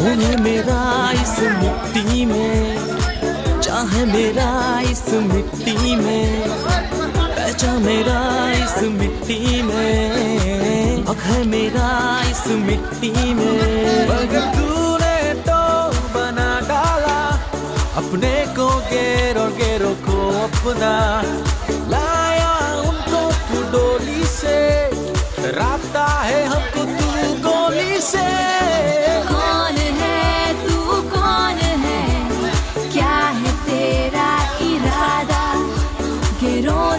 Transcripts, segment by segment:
कौन है मेरा इस मिट्टी में, चाहे मेरा इस मिट्टी में, पहचान मेरा इस मिट्टी में, हक है मेरा इस मिट्टी में। मगर तूने तो बना डाला अपने को गेरो गेरो को अपना, लाया उनको तू डोली से, राता है हमको तू गोली से।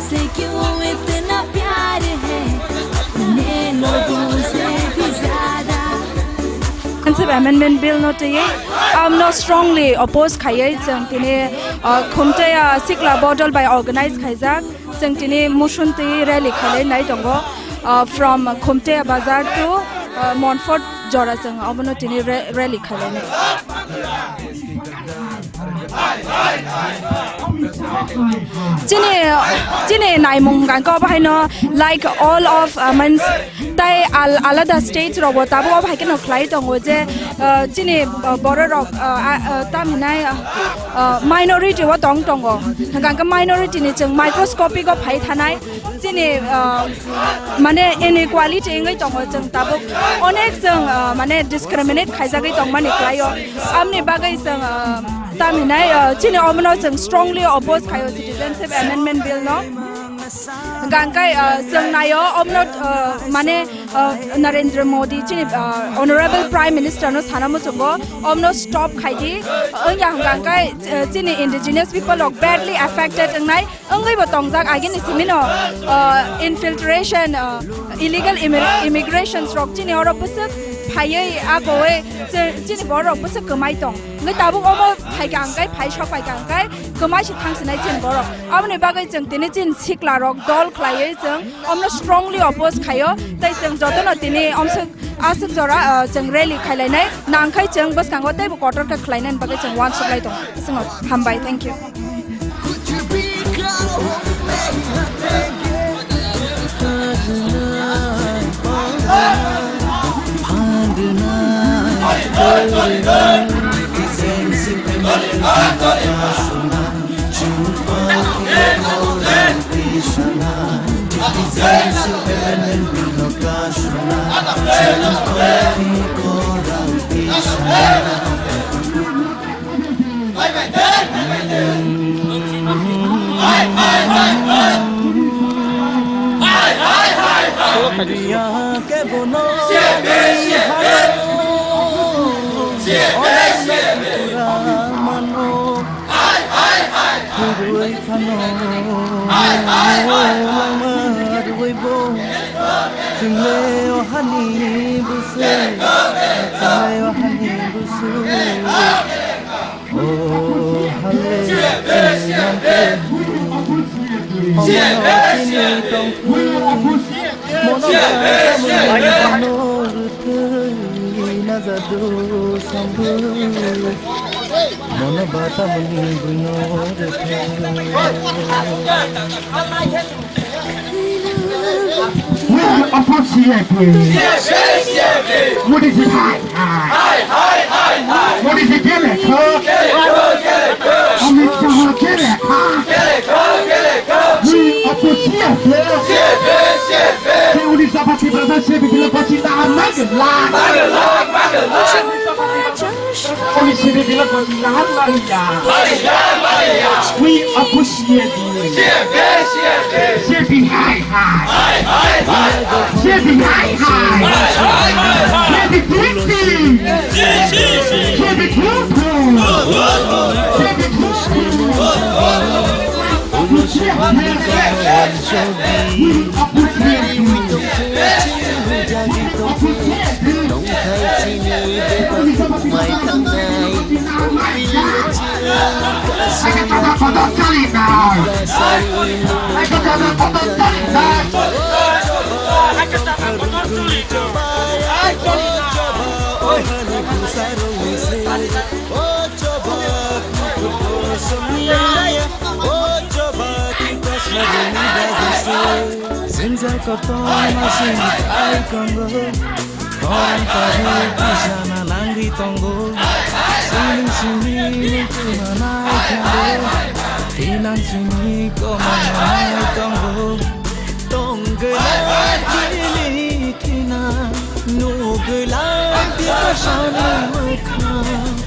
से क्यों इतना प्यार है अपने लोगों से भी ज़्यादा। Amendment bill no te ye no strongly oppose khayai jang tine khumte ya sikla bottle by organize khaijak jang tine motion te rally khale nai dongo from khumte bazar to Montfort jora jang abono tine rally khale ne Chine naimung gan ko bhai no like all of means tai alada states ro tabo bhai ke no khlai tong je chine border ro taminai minority wa tong tongo gan ka minority ni jeng microscopic ko bhai thanai chine mane inequality ngai tong jeng tabo onek jeng mane discriminate khaijagai tong mane khlaio amni bagai jeng taminai chine omno jeng strongly oppose khayo citizenship amendment bill no gankai jeng nayo omno mane Narendra Modi chine honorable prime minister no sanamo chungo omno stop khaidi yang gankai chine indigenous people are badly affected ngai angai botongjak agin simino infiltration illegal immigration stroke chine oro pusuk phaiei agoe chine boro pusuk kamai tong ngai tabu omo phai gankai phai shok phai gankai kamai si thangsinai chin boro amne bagai jeng tini chin sikla rok dol khlaiei jeng omno strongly oppose khayo tai jeng jotono tini omsuk asuk jora jeng rally khailainai nangkhai jeng bas kango tai bo quarter ka khlainan bagai jeng one supply tong singo hambai thank you What is it? Hi. What is it? Get it, We appreciate you. Shipping high. Shipping high. Shipping twisting. Shipping twisting. Shipping twisting. Senza cortona ai Congo Orang tahu kisana nanggi tonggo Sini kumanai kando Tinan sini kumanai tonggo Tonggelan kini tina Nugelan tiada sana mekha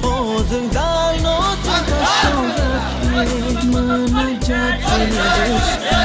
Oh zengdal no tiada syuraki Menajat Indonesia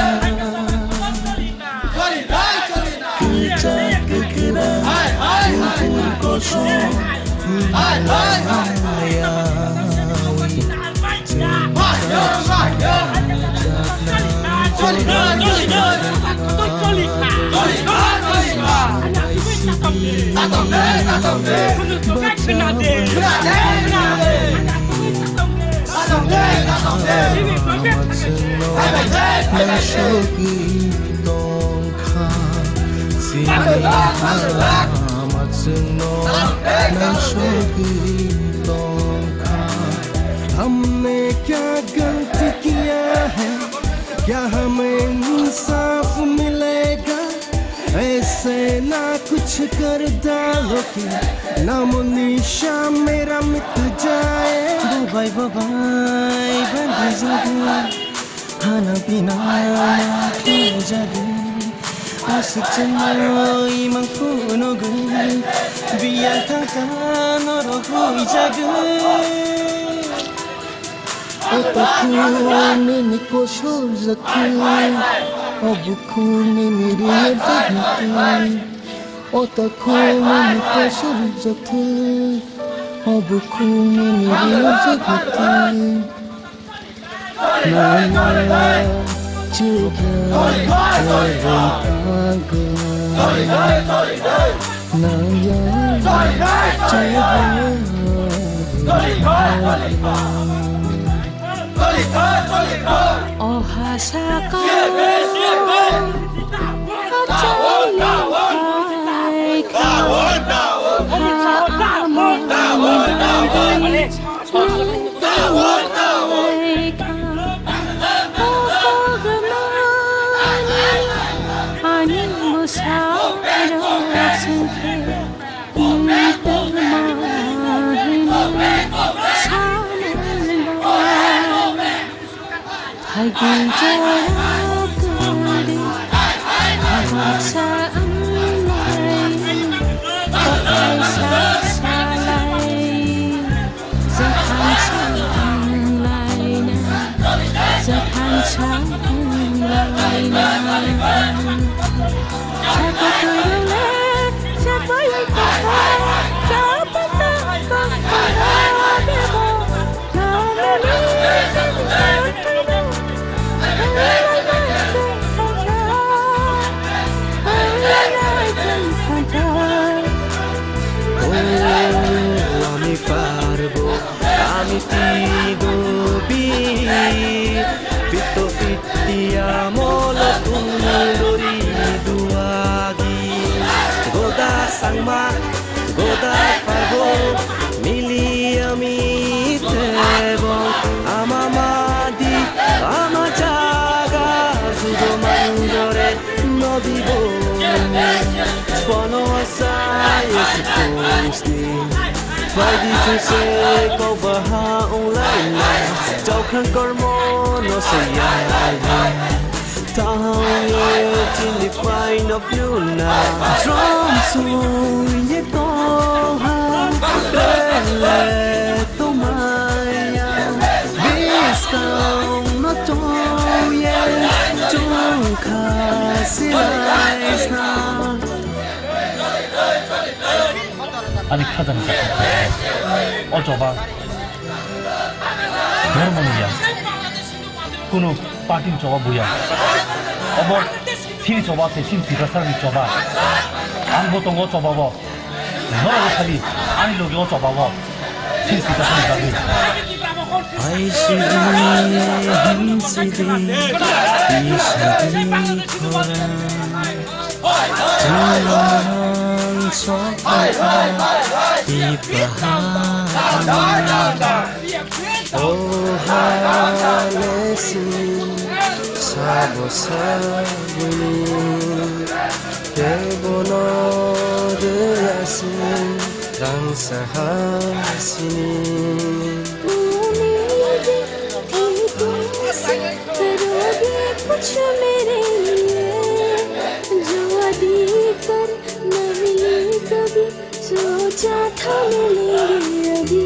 हमने क्या गलती किया है क्या हमें इंसाफ मिलेगा ऐसे ना कुछ कर डालो कि नाम निशा मेरा मिट जाए बाय बाय बंदी जागो खाना पीना खो जागो Asik cemoi mangkuno gun biar kakak norohoi jaga otakku nini kosor zakku abuku nini riyadku otakku nini kosor zakku abuku nini riyadku Naya juga terangku Naya Oh hasaka Hai bicara kali Bahasa amlai Pakai salai Sepanjang lainnya Sepanjang lainnya Siapa terleleh Siapa yang kakak Siapa tak kakak Bebo Ami farbo, ami tidubi Fito fitia molo tundori duagi Goda sangma, goda farbo Mili ami tebo Ama madi, ama jaga Sudo manjore no dibo Spono asai esse posti Vai di se kau bahaulan Jauh kan kormo no sayai Tahu in the fine of luna Drum suye toha Lele tomaya Biskau no toye Jungka silais na 아니 카자니까 어쩌봐 너무야 কোনো পার্টির জবাব বইয়া অবর three জবাতে scene তিরাসানি জবাব আনবো তো জবাব narrow খালি আনি লোকে জবাব সিন তিরাসানি যাবে 아이시디 한시디 이시디 코라 정원 속하다 이바하나 오하레스 사보사부니 대보노르야스 랑사하시니 करोगे कुछ मेरे लिए जो अधिकतर नहीं कभी सोचा था मिलेंगे अभी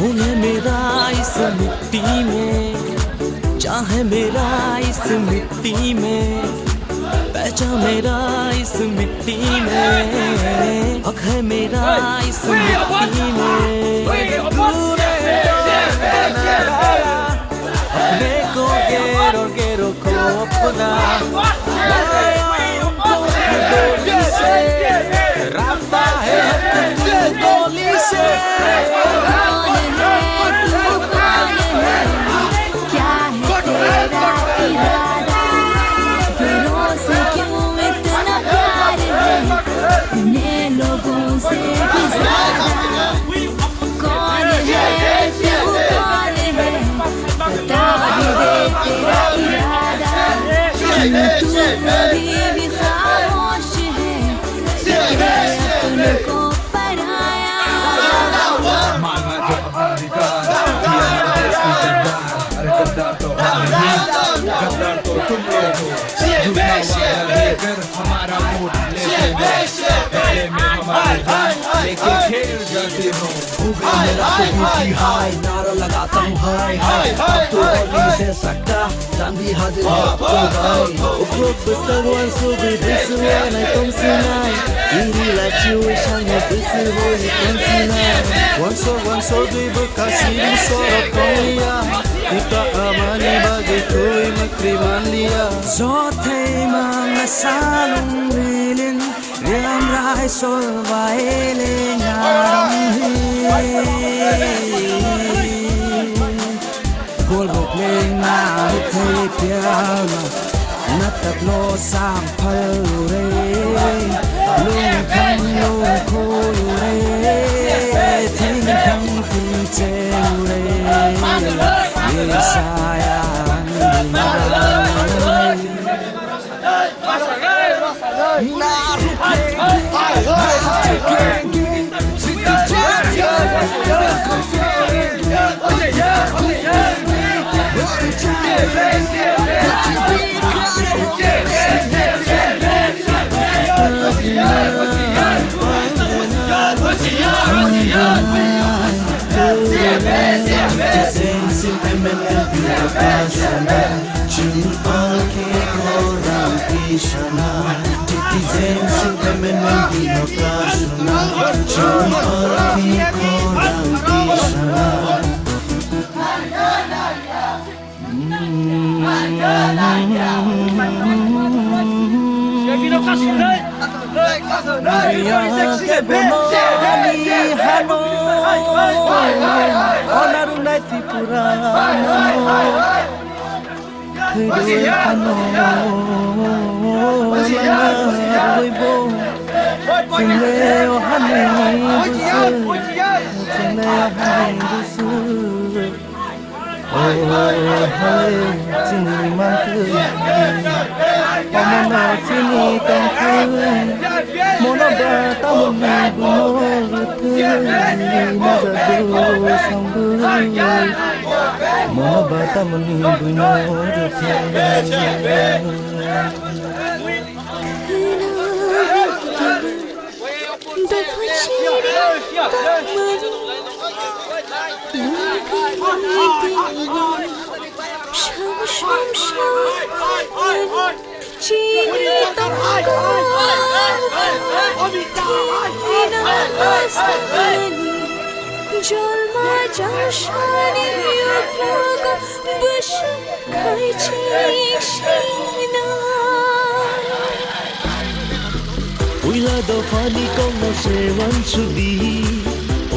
कौन है मेरा इस मिट्टी में चाहे मेरा इस मिट्टी में पहचान मेरा इस मिट्टी में हक है मेरा इस मिट्टी में तूने अपने को गेरो को अपना गोली से रास्ता है गोली से लोगों से भी ज्यादा कौन है तू कौन है बता भी दे तेरा इरादा तू कभी भी खामोश है तेरे अपनों को पराया हमारा मूड लेते में हमारे जान लेके खेल जाते हो हाय नारा लगाता हूँ हाय हाय अब तो और नहीं से सकता जान भी हद है तो भाई उपरोक्त बस्तगवान सुबह बिसुआ नहीं तुम सुनाई Ini laju isangnya berseru di konsinai One soul dui bekasih di sorot kolia Kita amani bagai koi makriman lia Zothei mang salung rilin Riam rai sol vaele nyaram hi Gol bok leng na hukhe pyama Natat lo sang phal re Lung khang lung khoi re Thing khang thing chen re Ye sayan chini tangko Tinanastani Jolma jashani yupaga Bushan kai chishina Uila do fani kong no se wan sudi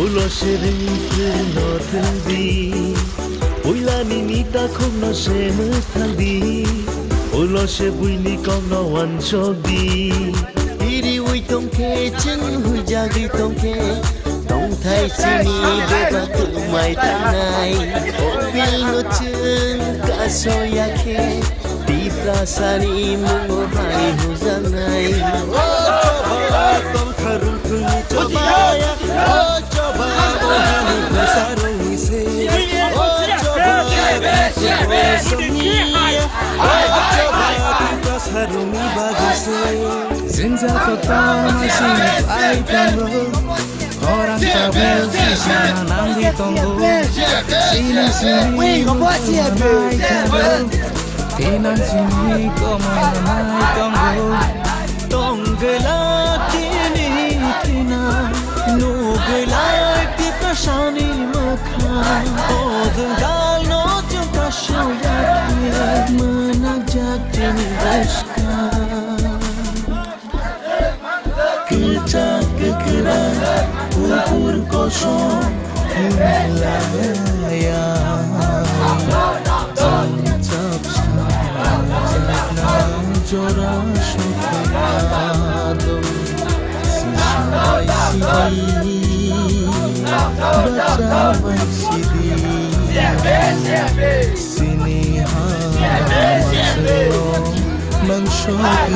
Ulo se rinke no tendi Uila ni nita kong no se mutandi Ulo se buini kong no wan chodi Iri ui tong ke chen hui jagi tong ke Tong thai chini beba tu mai tanai Opil no chen ka so ya ke Tita sani mungo hai huzanai Tong tharung thung chobaya choba ohani besarung se choba Tita sarungi baguse Zinza pertama sini ay tanggo Orang tabel sisa nanti tonggo Sini sini mengenai tanggo Tinan sini kau mengenai tonggo Tonggela kini tina Nugela kita shani makha Odgal no jumpa shoya Menajak tini bashka Kecak kekeran Ukur kosong Hilaya Zancap sajak Jora syukrado Sisai sidi Baca sidi Sini haselo Mengsyukur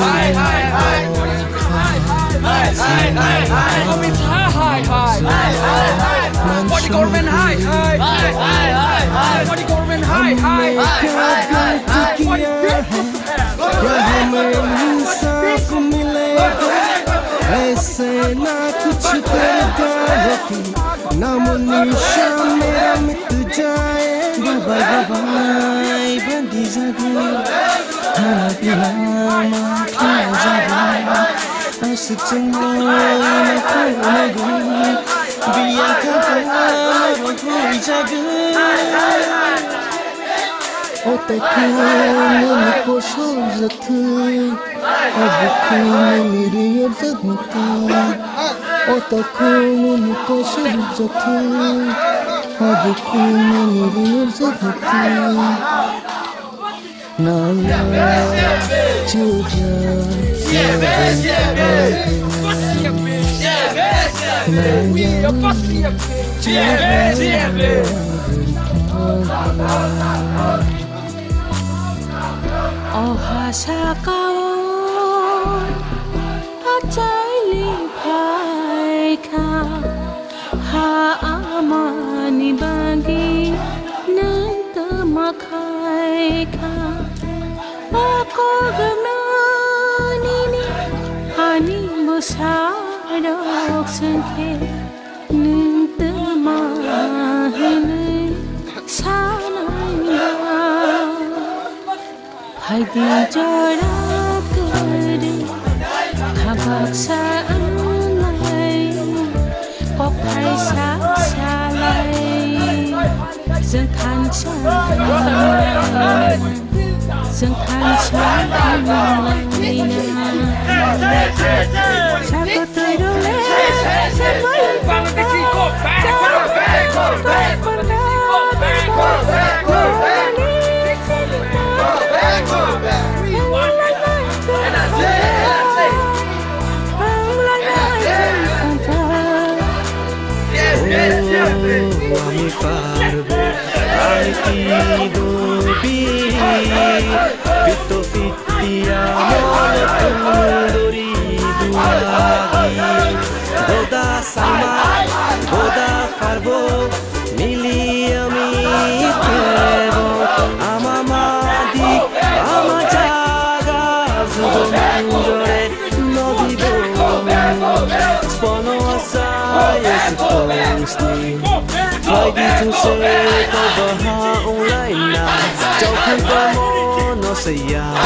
Body government high Body government high इंसाफ मिलेगा ऐसे ना कुछ करता लेकिन नाम निशा मेरा मिट जाए बाबा बाबाई बंदी जगह खाना पीना खा जगह ऐसे चंगोई ना कोई बिया का कोई जगह Otakını koşar zaten Abukunu nereye zaten Otakını koşar zaten Abukunu nereye zaten Nala çocuğa Ohasakaon Achaili paika Haamani bagi Nanta makaika Ako gamanini Hani musadok sangke Nanta mahini Sanayla Haydi jara kere Habak saanay Pokhai salay Dương khan chalay Dương khan chalay Sako tôi đâu lẽ Sẽ mới bằng cái gì cô Ami farbe, ami tidubi, fito fitia mole tundori duagi, boda sama, boda farbo, mili ami tevo, ama madi, ama jaga, zudo manjore, nodido, spono asai esposti. Lagi tu se kau baha ulai na, jauh kan kamu no sayang.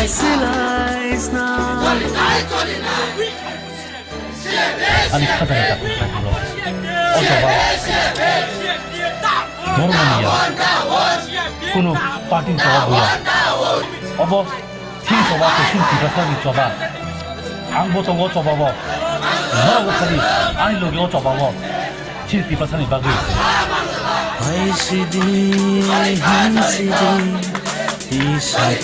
Slice now 아니 카자니까 불러 어서봐 너는이야 কোনো party জবা বয়া of ঠিক জবা পেছন দিবাসানি জবা আংবো দङ জবাব নরগো খালি আনি লগেও জবাব ঠিক দিবাসানি বাগै Haisidi hansidi isadi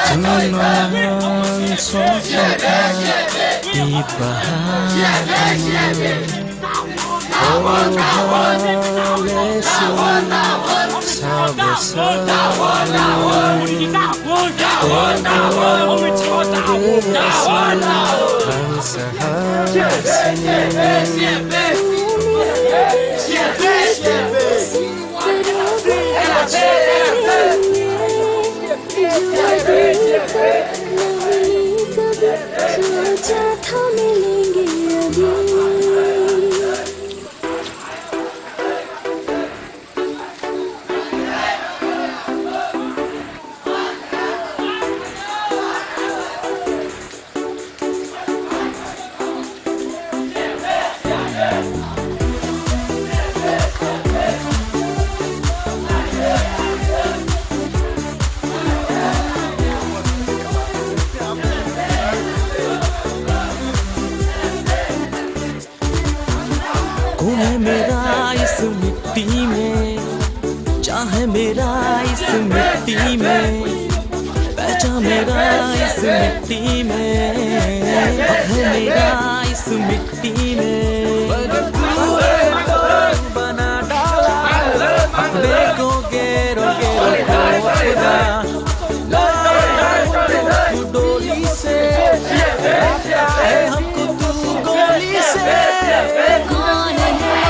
Tuman sosaka ipahan Oh halesun sabasan सोचा था मिलेंगे अभी कौन है मेरा इस मिट्टी में चाहे मेरा इस मिट्टी में पहचान मेरा इस मिट्टी में अब है मेरा इस मिट्टी में बना डाला अपने को गेरो गेरो अपना तू डोली से है हमको तू गोली से कौन है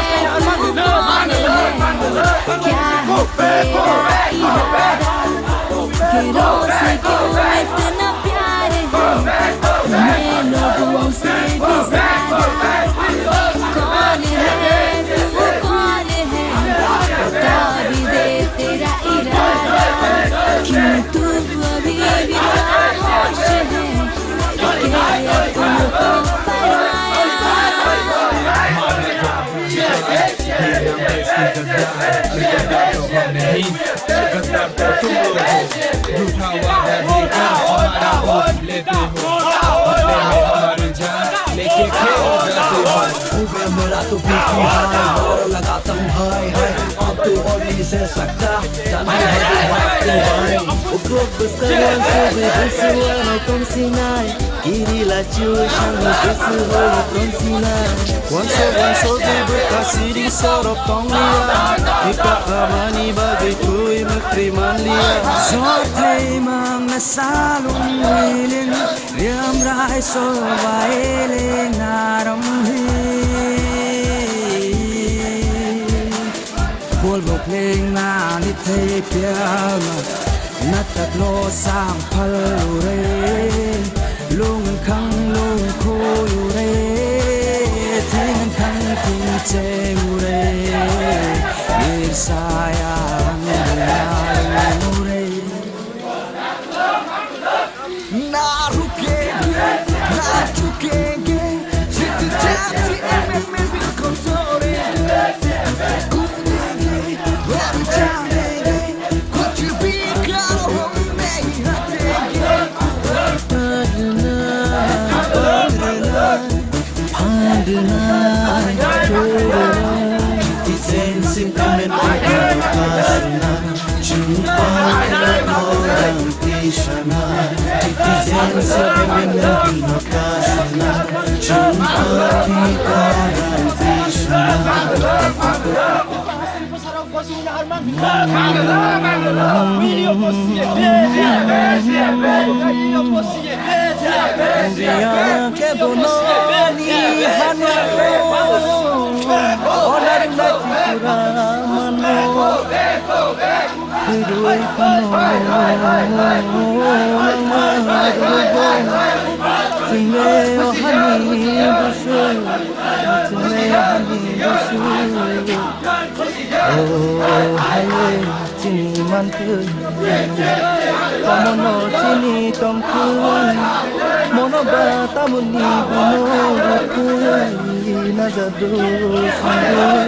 क्या है तेरा इरादा गिरों से क्यों इतना प्यार है मैं लोगों से भी ज्यादा कौन है तू कौन है बता भी दे तेरा इरादा क्यों तू अभी भी खामोश है क्या अपनों को पराया झूठा वादा देकर हमारा वोट लेते हो बदले में हमारी जान लेके खेल जाते हो ऊपर मेरा तो बीती हाय और लगाता हूँ हाय हाय अब तो और नहीं सह सकता जाना है तो भाई Ukrok bersama sobe bersuara konsinai Irilah ciusan bersuara konsinai Wanso di berkasih di sorok tong liat Kita amani bagai kui menteri manlia Sotai mang nasalung wilin Diam rai soba eleng naram Bol bộ phim na đi thấy piano nát tạt lo sang phal re lung khang lung khô re thiên khang thiên che re ir saya re na ruke na chuke situ jati em kontore Oh, hai ơi, chỉ man tươi Pamono sini tongkun Monoba tamuni bunokun Nazado sungguh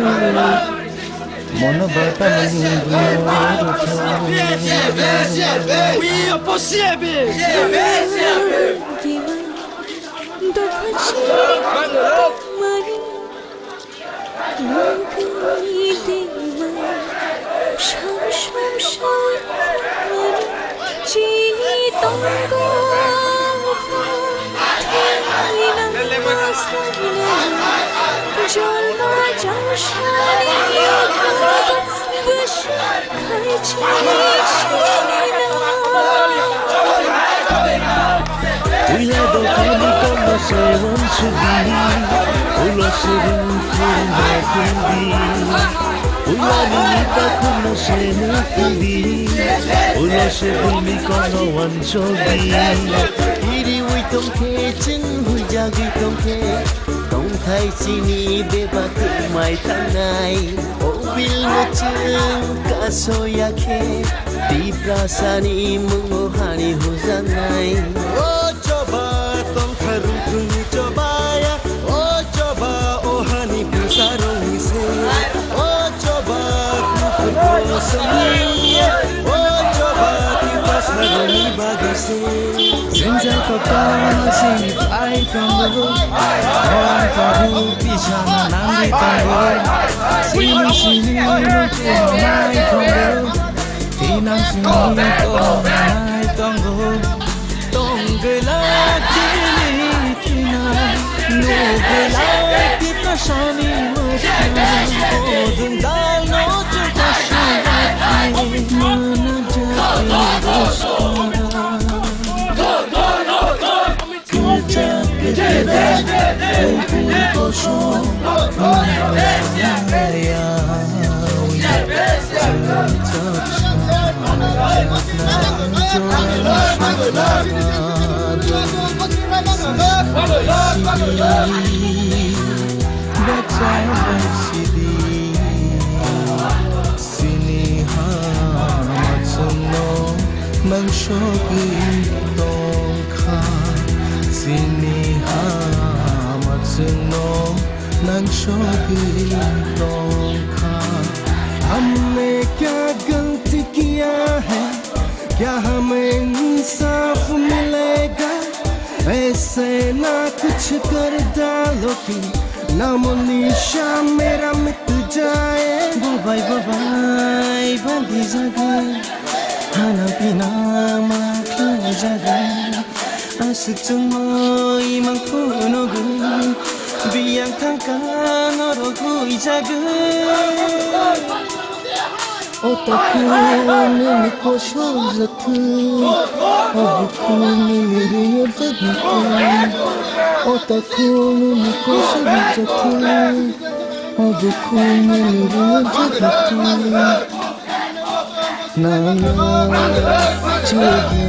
Monoba tamuni bunokun Oui, impossible. We had the family come say one should be Ulo shirin firin hakundi Ulo nita kuno say nukundi Ulo shirin mi kono one should be Iri ui tông khe chân hui gia ghi tông khe Tông thay chi ni bê ba tự mai tháng ngày Ô bil ngô chân cả so ya khe Ti prasani mung o hani hu gian này Ô choba tông kharu tung choba ya Ô choba o hani pusa rong se Ô choba kukul ko sami Ô choba ti pasna rong bagai se 现在可高兴爱中路，我可不必想那难的道路，心是你路过爱中路，地南是你过爱中路，东个来地里地南，路个来地个山里路上，我正在路这个时代，我能这一个说。Mang shopping tong kha sini ha matsuno nang shopping tong kha हमने क्या गलती किया है क्या हमें इंसाफ मिलेगा ऐसे ना कुछ कर डालो कि नामो निशा मेरा मिट जाए बाय बाय बंदी जगह Hana pina makla jaga asik cuma imang puno gun biang tangka noroku jaga otakku nini kosho zatu abuku nini riya zatu otakku nini kosho zatu abuku nini riya zatu Nana juga harus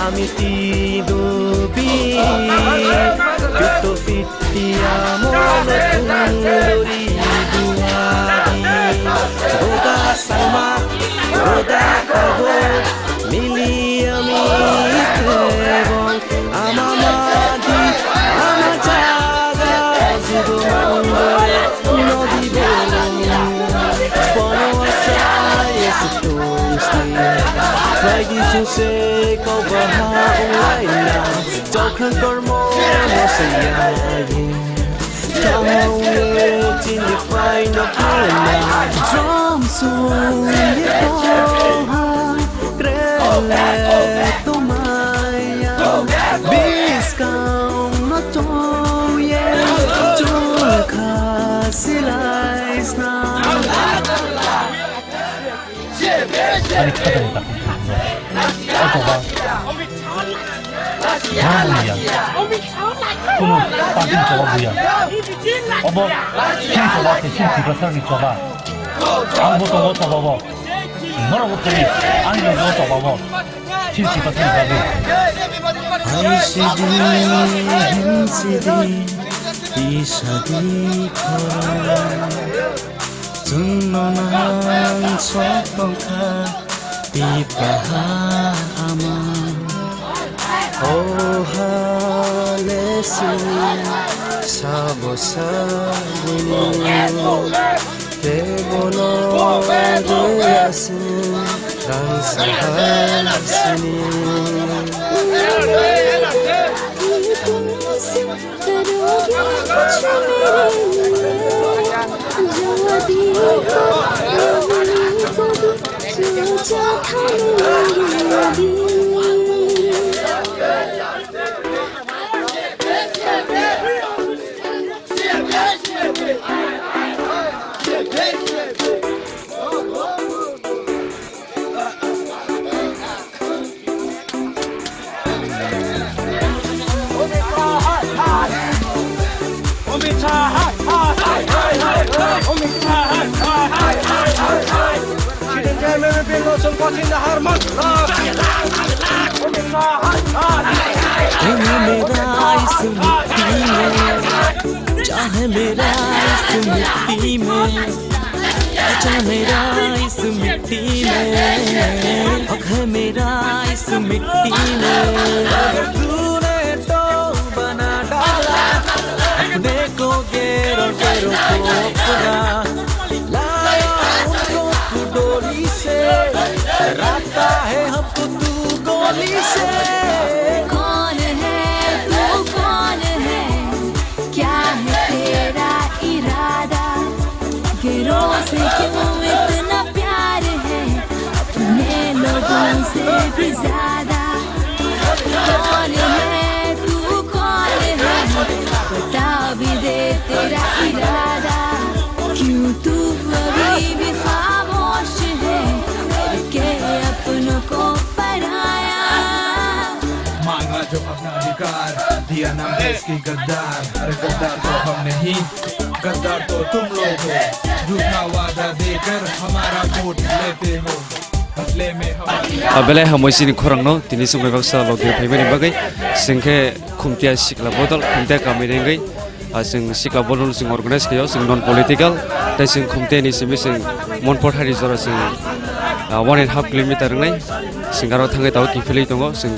Amiti Zaidi Jose kau bahagia Jauh kermo no sayang Kau lihat ini find of lena Drum sung di bawah Krele tu maya Bis kau no toye Jauh kasih lais na 아니 찾아냈다. 어쩌봐. 뭐야? 그는 빠진 저거 뭐야? 어머, 힘 줘봐, 힘 뒤로 서기 줘봐. 아무것도 못 줘봐봐. 뭐라고 저기 안경도 못 줘봐봐. 힘 뒤로 서기 줘봐. ICD, NCD, 이사디 커라 Tunanang sopangka di pahama Oh halesi sabo sabuni Debono reyasin rang sahasini चाहे मेरा इस मिट्टी में चाहे मेरा इस मिट्टी में हक है मेरा इस मिट्टी में तूने तो बना डाला अपने को गेरो गेरो को अपना लाया उनको तू डोली से डराता है हमको तू गोली से से क्यों इतना प्यार है अपने लोगों से भी ज्यादा कौन है तू कौन है बता भी दे तेरा इरादा क्यों तू अभी भी खामोश है करके अपनों को पराया मांगा जो अपना अधिकार दिया नाम देश की गद्दार अरे गद्दार तो हम नहीं गद्दार तो तुम लोग हो झूठा वादा देकर हमारा वोट लेते हो बदले में हम बेले हमसिनि खरंनो तिनि संगे बक्सा लगे फैबेनि बागै जोंखे खुमतिया सिखला बदल खुमतिया कामिरेंगै जों सिखला बदल जों अर्गानाइज खायो जों नन पलिटिकल दा जों खुमतियानि सिमि जों मनफोर हारि जरा जों 1.5 किलोमीटर नै सिंगाराव थांगे दाव किफिलै दङ जों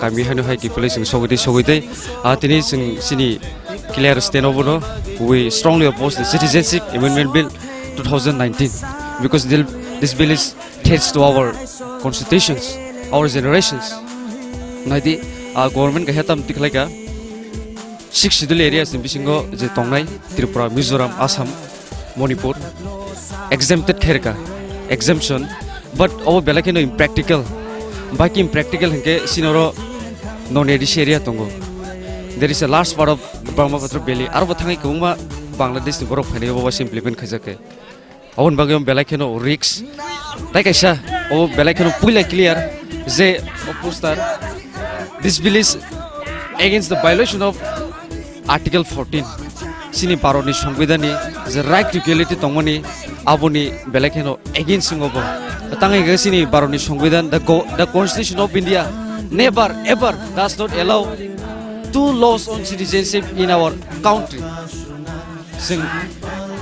गामि हानो हाय किफिलै जों सगैदै तिनि जों सिनि क्लियर स्टेन अफ नो we strongly oppose the citizenship amendment bill 2019 because this bill is threats to our constitutions our generations naidi government ka hetam tiklaika 6 schedule areas in bisingo je tongnai Tripura Mizoram Assam Manipur exempted kherka exemption but our belakino impractical baki impractical henke sinoro non area tongo there is a large part of Brahmaputra Valley arbo thangai kungma Bangladesh ni borok phane obo implement khajake awon bagam belakeno risks like aisha o belakeno puila clear je opustar this bill is against the violation of article 14 sini paroni সংবিধানি je right to equality tongoni aboni belakeno against singobo tangai ga sini paroni সংবিধান the constitution of India never ever does not allow two laws on citizenship in our country.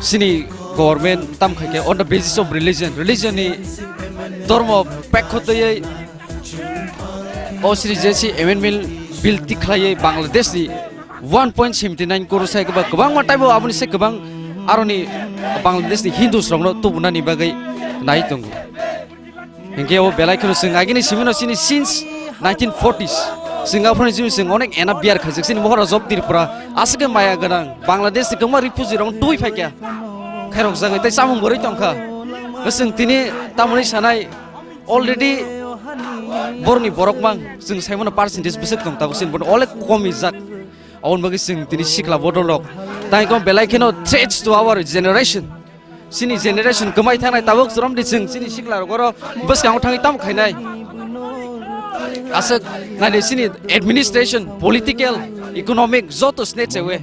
Sini government tam khake on the basis of religion ni dharma pakhotoye o citizenship amendment bill tikhlaye Bangladesh ni 1.79 crore sai ka gobang matai bo abuni se gobang aroni Bangladesh ni Hindus rongno tubuna ni bagai nai tongo Hingke o belai kono sing agini simino sini since 1940s. Singapore ni sing onek ena biar khajik sini mohora job Tripura asike maya ganang Bangladesh ni kema refugee rong tui phaikia khairok jagai tai samung boroi tongkha sing tini tamoni sanai already borni borok mang sing saimona percentage bisek tong tago sin bon ole komi jak awon bagi sing tini sikla bodolok tai kom belai keno threats to our generation sini generation kemai thanai tabok jrom di sing sini sikla goro bus kang thangi tam khainai asik nade sini administration political economic joto snatch away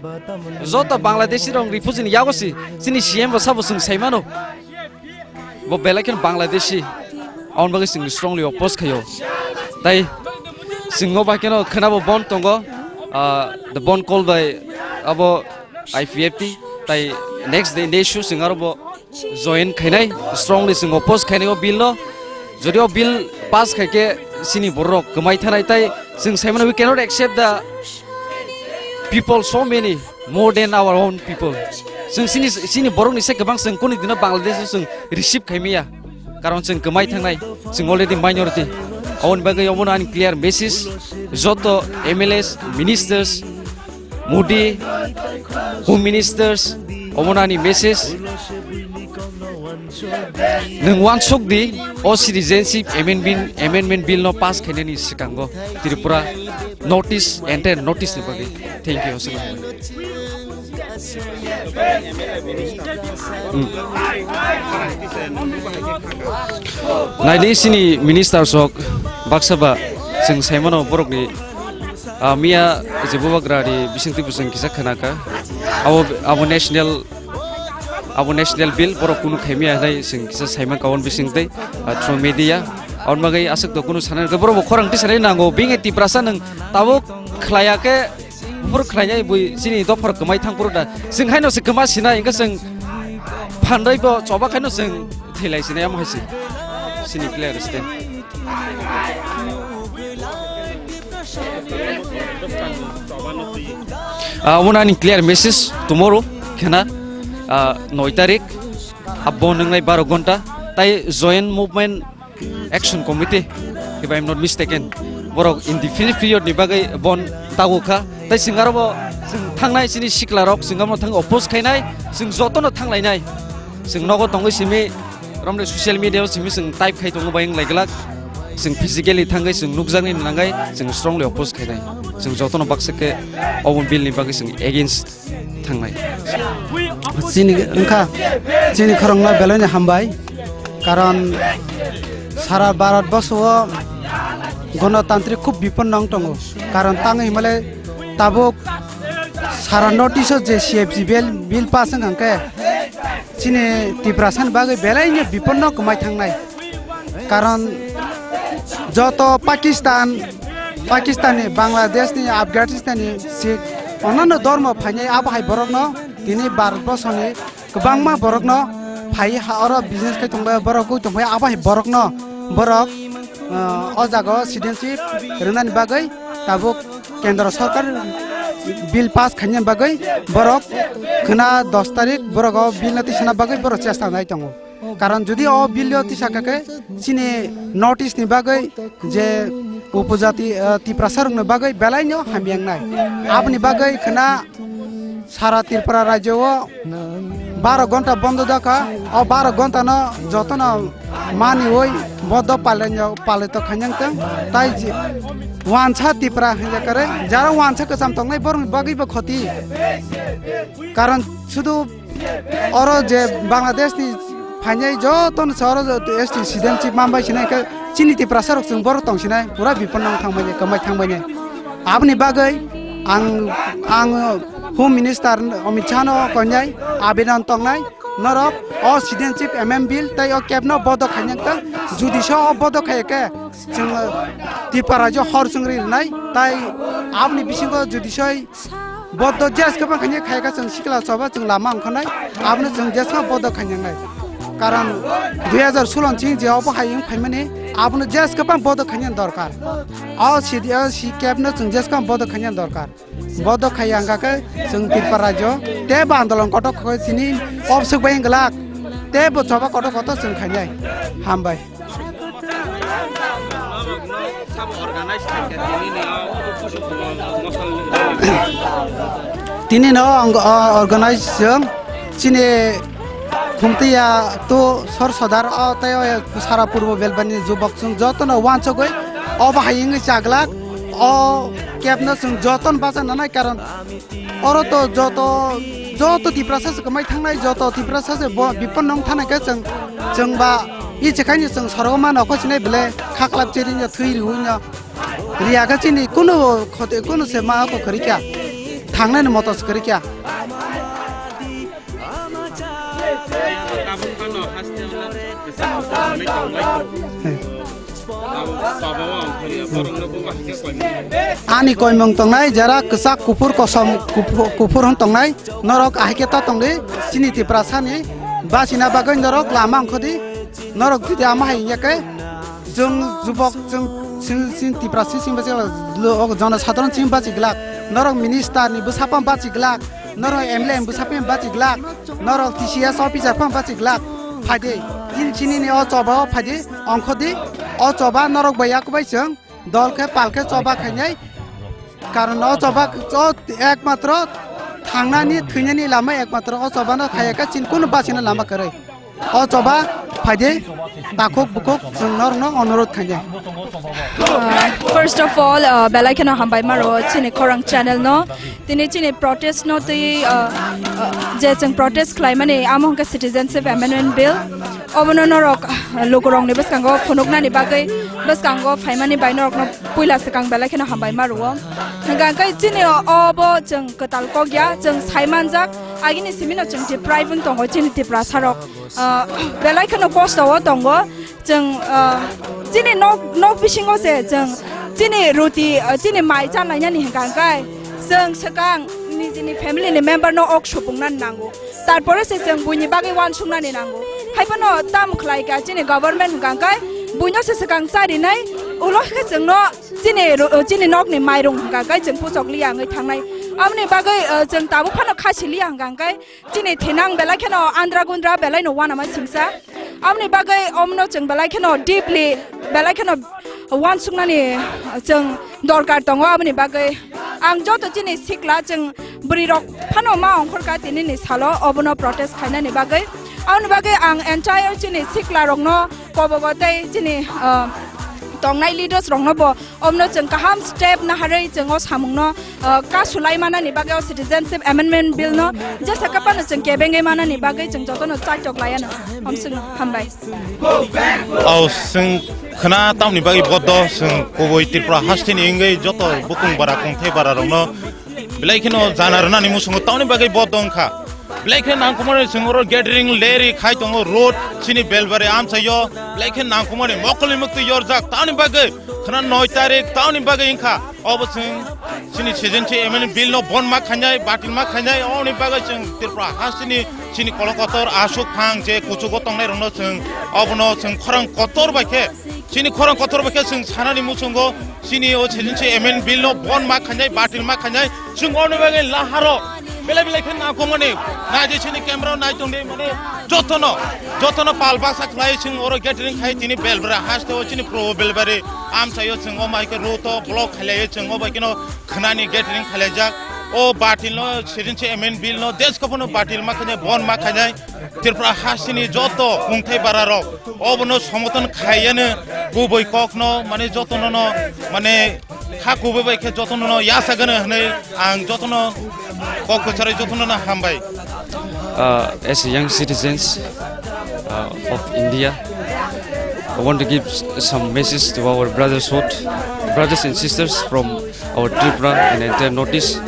joto Bangladeshi rong refugee ni yagosi sini CM ba sabo sing saimano bo belakin Bangladeshi awon bagi sing strongly oppose khayo tai singo ba keno khanabo bond tongo the bond called by abo IFFT tai next day issue singaro bo join khainai strongly sing oppose khainai bill no jodio bill pass khaike sini borok kemai thanai tai sing saimano we cannot accept the people so many more than our own people sini borok ni se gabang sing kuni dina Bangladesh sing receive khaimia karon sing kemai thanai sing already minority awon bagai awon an clear message joto MLAs ministers Modi home ministers awon ani message nung wan sok di o citizenship amendment bill no pass khainani sikango Tripura notice enter notice ni bagi thank you so Naidi sini minister sok baksaba sing saimono borok ni mia jebubagra di bisingti busing kisa khanaka abo national bill borok kunu khaimia nai sing kisa saiman kawon bisingtai through media awon magai asuk do kunu sanan borok khorang ti sanai nango binge ti prasa nang tabuk khlaya ke bur khlanya bui sini do phar kemai thangpur da sing haino se kema sina inga sing phandai bo choba khaino sing thelai sina am haisi sini clear stand awonani clear message tomorrow khana 9 tarik abon ngai 12 gonta tai joint movement action committee if I am not mistaken borok indefinite period ni bagai bon taguka tai singaro bo sing thangnai sini siklarok singamo thang oppose khainai sing jotono thanglainai sing nogo tongai simi romle social media simi sing type khai tongo bayang laiglak sing physically thangai sing nukjangni nangai sing strongly oppose khainai sing jotono baksake awon bill ni bagai sing against thangnai sini engka sini khorongna belanya hambai karon sara bharat bosho গণতান্ত্রিক খুব বিপন্ন tongo কারণ তাঙ্গ হিমালে তাবক সারা notice যে সিএফজি bill pass হংকে চিনি ত্রিপুরাসান বাগে বেলাইনি বিপন্ন কমাই থাংনাই কারণ যত পাকিস্তানি বাংলাদেশনি আফগানিস্তানি শিখ অন্যান্য ধর্ম ফাইনাই আবহাই বরক ন তিনি ভারতবর্ষনি গোबांमा বরক ন ফাই আর বিজনেস খাই তংবা বরক তংবা আবহাই বরক ন বরক অজাগো সিটিজেনশিপ রনানি বাগৈ তাবুক কেন্দ্র সরকার বিল পাস খাইনি বাগৈ বরক খনা 10 তারিখ বরক বিল নতি সনা বাগৈ বরক চেষ্টা নাই তংগো কারণ যদি ও বিল নতি সাকাকে চিনি নোটিস নি বাগৈ যে উপজাতি ত্রিপুরাসারং বাগৈ বেলাইনো হামিয়াং নাই আপনি বাগৈ খনা সারা ত্রিপুরা রাজ্য 12 ঘন্টা বন্ধ দেখা ও 12 ঘন্টা ন যতন মানি ওই বদ্ধ পালিত খাইনাং তাই ওয়ানছা ত্রিপুরা হইয়া করে যারা ওয়ানছা কাম তংনাই বরং বাগৈবো ক্ষতি কারণ শুধু অর যে বাংলাদেশ নি ফাইনাই যতন সর এসটি সিটিজেনশিপ মামবাই সিনাই চিনি ত্রিপুরা সরক जों बर तंसिनाय पुरा बिपन्नां थांबाय कमाय थांबाय आपनि बागै आं होम मिनिस्टार अमित शाह नो कन्याय आवेदन तंगनाय नरक अ सिटिजनशिप एमएम बिल तै अ केबनो बद खायनक जुदिस अ बद खायके जों त्रिपुरा जो हर संग्रि नाय तै आपनि बिसिंगो जुदिसै बद जेस गोबां खायने खायगा जों सिखला सभा जों लामा ओंखारनाय आपनो जों जेसखा बद खायनाय कारण 2016 चिं जेआव बाहायिं फायमाने आपनो जेस गोबां बद खायने दरकार अ सी केबनो जों जेसखा बद खायने दरकार बद खायांगाके जों त्रिपुरा जो ते आन्दोलन कट खसिनि अबसक बायंगलाक ते बचबा कट जों खायनाय हामबाय tini no organize jeng chini khumtiya to sor sodar tayo sara purbo belbani jubak sung jotono wanchogoi oba haying chaglak o kepna sung joton basa nanai karon oro to joto ti process kamai thangnai joto ti process bipon nong thana ka jeng ba i chekhani sung soroma no khosine bele khaklap cheri nya thiri hunya riya ga chini kuno khote kuno se ma ko kharikia thangnai no motos kharikia ani koimong tongnai jara kesak kupur kosom kupur hon tongnai norok ahiketa tongde chini ti prasani basina bagon norok lamang khodi norok ti ama hainga ke jung jubok jung sin ti prasi sin base lo jona sadron sin bachi glak norok minister ni busapam bachi glak norok emlem busapam bachi glak norok tcs officer pam bachi glak phade jin chini ni o choba phade angkhodi o choba norok baya ko baisang dol ke palke choba khainai karon o choba ekmatro thangnani thunani lama ekmatro o choba na khayaka chin kun basina lama kare o choba phade takok bukok nor no অনুরোধ khainai First of all, Belaikana Hambai Maro, Chini Korang channel no, Tini Chini protest no, the Jetsang protest climate, among citizenship amendment bill, Obono Norok, Lokorong, Nebaskango, Ponokna, Bagay, Baskango, Faimani by Norok, Pula Sakang Belaikana Hambai Maro, Naganga, Chini Obo, Jung Katalkogia, Jung Saimanzak, Agini Simino, Jung depriving Tongo, Chini Tiprasarok, Belaikana Costa Tongo, Jung Chini no fishing was it, Chini Ruti, Chini Mai Chan Lanya Nihangai, Sung Sakang, Nizini family member no Okshupung Nango. That policy is Bunibagi one Sunanango. Hypano Tam Klaika, Chini government Gangai, Bunyos Sakang Sadinai, Ulokas no Chini Nogni Mairung Gangai, and Pusokliang, Tangai. Amni Bagay, Tabu Pano Kashiliang Gangai, Chini Tinang Belakano, Andragundra Belano, one of my simsa. Amni Bagay, Omno, and Belakano deeply, Belakano. One sunani jeng dorkar tongo amni bagai ang joto jini sikla jeng brirok phano ma ongkhorka tini ni salo obono protest khaina ni bagai amni bagai ang entire jini sikla rongno kobogotai jini tongnai leaders rongno bo omno jeng kaham step na harai jeng os hamungno ka sulaimana ni bagai citizenship amendment bill no jasa kapana jeng kebenge mana ni bagai jeng joto no chai tok layana omsung hambai au sing khana tamni bagi bodo sing koboi tripura hastini ingai joto bukung bara kongthai bara rongno blaikino janarna ni musung tamni bagi bodong kha blaikhen nangkumare singoro gathering leri khai tongo road chini belbare amchayo blaikhen nangkumare mokoli mukti yorjak tamni bagi khana 9 tarik tamni bagi inka obosing chini sejenchi emen bill no bon ma khanjai batil ma khanjai oni bagi sing tripura hastini chini kolokotor ashok phang je kuchugo tongnai rongno sing obono sing khorang kotor baike chini khorang kotor baike sing sanani musungo chini o sejenchi emen bill no bon ma khanjai batil ma khanjai sing oni bagi laharo bela khen na komone na je chini camera na tonde mane jotono palbasa khlai sing oro gathering khai tini belbra haste o chini pro belbare am sayo sing o mai ke roto block khale sing o bakino khnani gathering khale jak o batil no sejenchi emen bill no desh kopono batil ma khane bon ma khane tirpra hasini joto kungthai bararo obono somoton khayane guboi kokno mane jotono no mane kha guboi baike jotono no yasagane hne ang jotono kokkochare jotono na hambai as young citizens of India, I want to give some message to our brothers and sisters from our Tripura and entire Northeast,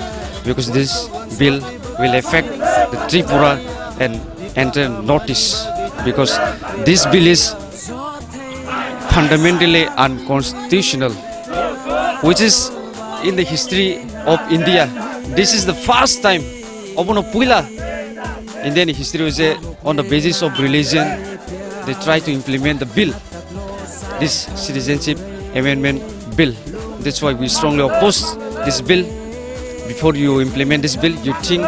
because this bill will affect the Tripura and entire Northeast, because this bill is fundamentally unconstitutional, which is in the history of India. This is the first time Obono Puila Indian history was on the basis of religion. They try to implement the bill, this citizenship amendment bill. That's why we strongly oppose this bill. Before you implement this bill, you think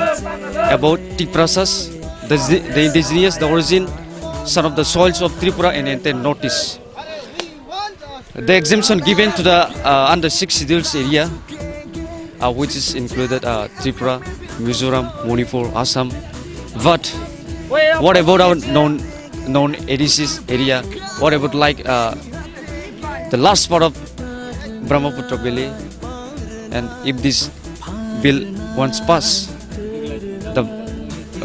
about Tiprasas, the indigenous, the origin, son of the soils of Tripura and entire Northeast. the exemption given to the under 6 schedules area, which is included Tripura, Mizoram, Manipur, Assam. But what about our non-ADCs area? What about like the last part of Brahmaputra Valley? And if this bill once passed, the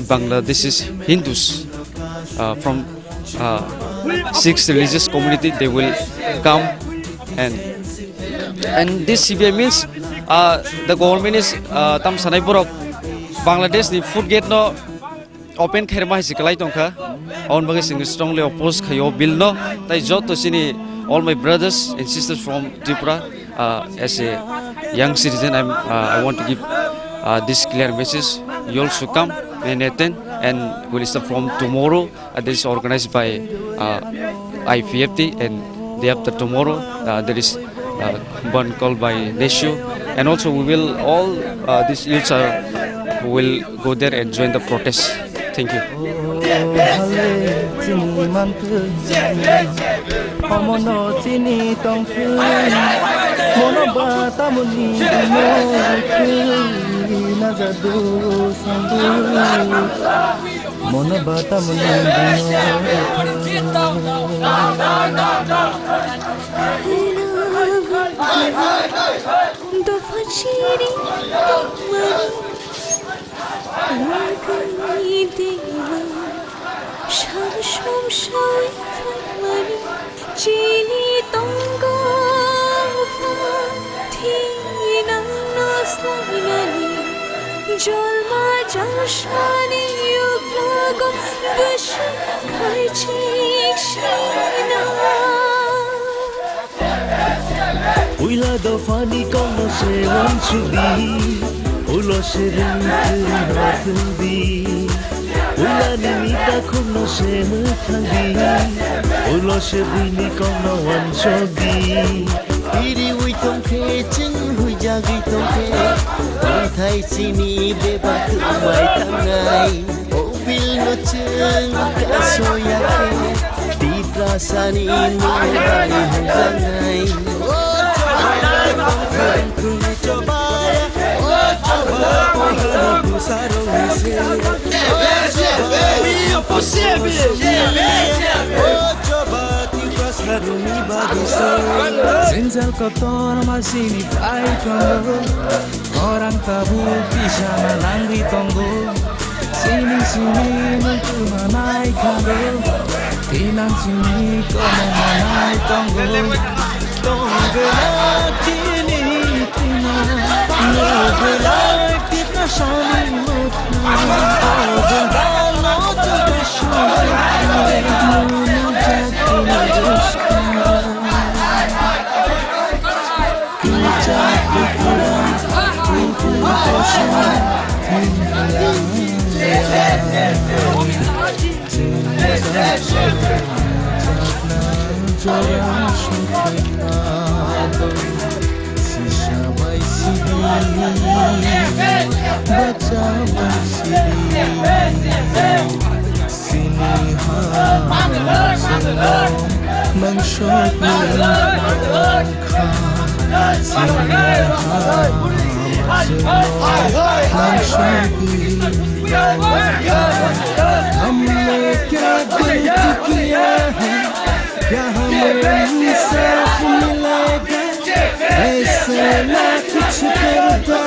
Bangladeshis Hindus from 6 religious community, they will come, and this CBI means the government is tam sanai borok Bangladesh the food gate no open khairma hikalai tongkha on bagi sing strongly oppose khayo bill no tai jot to sini all my brothers and sisters from Tripura as a young citizen I want to give this clear message. You also come and attend, and will start from tomorrow. This is organized by IPFT, and day after tomorrow there is one called by Neshu, and also we will all these youths will go there and join the protest. Thank you. Uila do fani kono se wanchudi ulo se rinki uila nimita kono se mukhandi ulo se bini kono wanchodi iri ui tongke ching hui jagi tongke thai chini beba tumai tangai o bil no chang kasoyake di prasani no bai hangai Zenzel kotor masini pai tongo orang tabu pisana langri tongo sini sini mentu manai kado tinan sini kono manai tongo tongo kini tina no belai kita shani mutna oh dalo to shani no हमने क्या गलती किया है क्या हमें इंसाफ मिलेगा ऐसे ना कुछ करता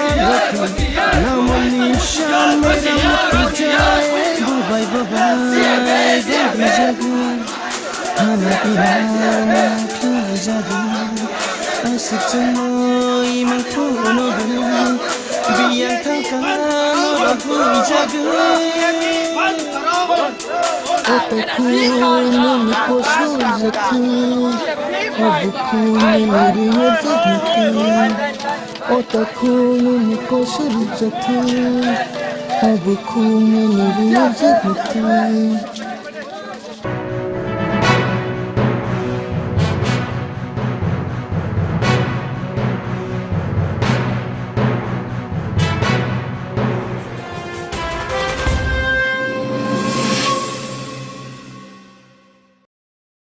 ना मनीषा मेरा मुझ जाए बाय बाय जग जगू खाना पीना खा जगू असचमोई मन खोनो बिया kakano jagu otaku ni koso zaku abuku ni miriya zaku otaku ni koso zaku abuku ni miriya zaku